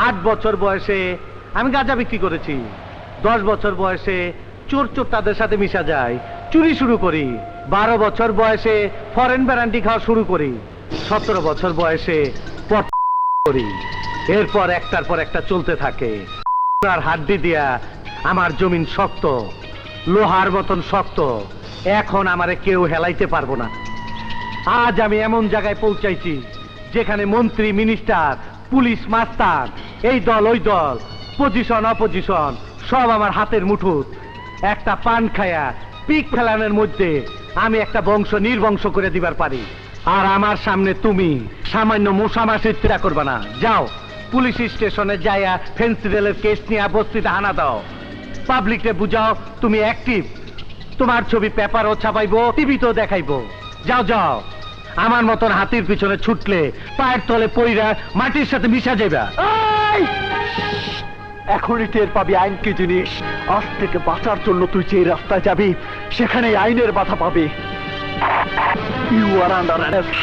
8 বছর বয়সে আমি গাঁজা বিক্রি করেছি। 10 বছর বয়সে চোর চোরটাদের সাথে মিশা যায়, চুরি শুরু করি। 12 বছর বয়সে ফরেন ব্র্যান্ডি খাওয়া শুরু করি। 17 বছর বয়সে পট করি। এরপর একটার পর একটা চলতে থাকে। আর হাড্ডি দিয়া আমার জমিন শক্ত, লোহার মতন শক্ত। এখন আমারে কেউ হেলাইতে পারবো না। আজ আমি এমন জায়গায় পৌঁছাইছি যেখানে মন্ত্রী, মিনিস্টার, পুলিশ, মাস্টার, এই দল ওই দল, পজিশন অপজিশন সব আমার হাতের মুঠোত। একটা পান খায়া পিক ফেলানোর মধ্যে আমি একটা বংশ নির্বংশ করে দিবার পারি। আর আমার সামনে তুমি সামান্য মশামাছির চিন্তা করবে না। যাও পুলিশ স্টেশনে যাইয়া ফেন্সিডেলের কেস নিয়ে বস্তিতে হানা দাও। পাবলিককে বুঝাও তুমি অ্যাক্টিভ। তোমার ছবি পেপারও ছাপাইবো, টিভিতেও দেখাইবো। যাও যাও, আমার মতন হাতির পিছনে ছুটলে পায়ের তলে পইরা মাটির সাথে মিশা যাইবা। এখনই টের পাবি আইন কি জিনিস। আজ থেকে বাঁচার জন্য তুই যে রাস্তায় যাবি সেখানে আইনের বাধা পাবি। You are under arrest.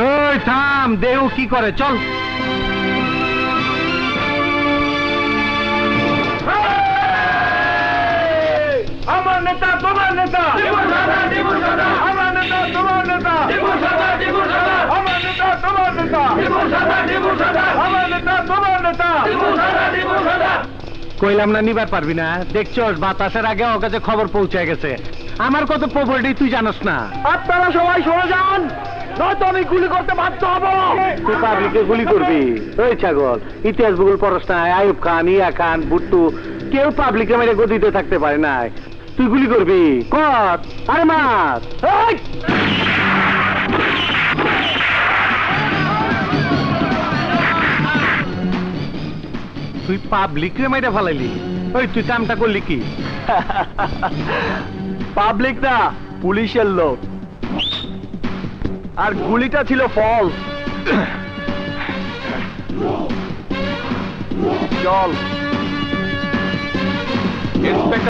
ওই থাম, দেহ কি করে, চল। আমার নেতা তোমার নেতা, আমার নেতা তোমার নেতা, আমার নেতা তোমার নেতা, আমার নেতা তোমার নেতা। কইলাম না নিবার পারবি না? দেখছস বাতাসের আগে ওর কাছে খবর পৌঁছে গেছে। আমার কত প্রপার্টি তুই জানোস না। আপনারা সবাই সরে যান, নয়তো আমি গুলি করতে বাধ্য হব। তুই পাবলিকে গুলি করবি? ওই ছাগল, ইতিহাস ভূগোল পড়স না? আইয়ুব খান, ইয়া খান, ভুট্টু কেউ পাবলিকে মেরে গদিতে থাকতে পারে না। তুই গুলি করবি? কর, আরে মার। তুই পাবলিক রে মাইরা ফালাইলি? ওই তুই কামটা করলি কি? পাবলিক না, পুলিশের লোক। আর গুলিটা ছিল ফলস। চল।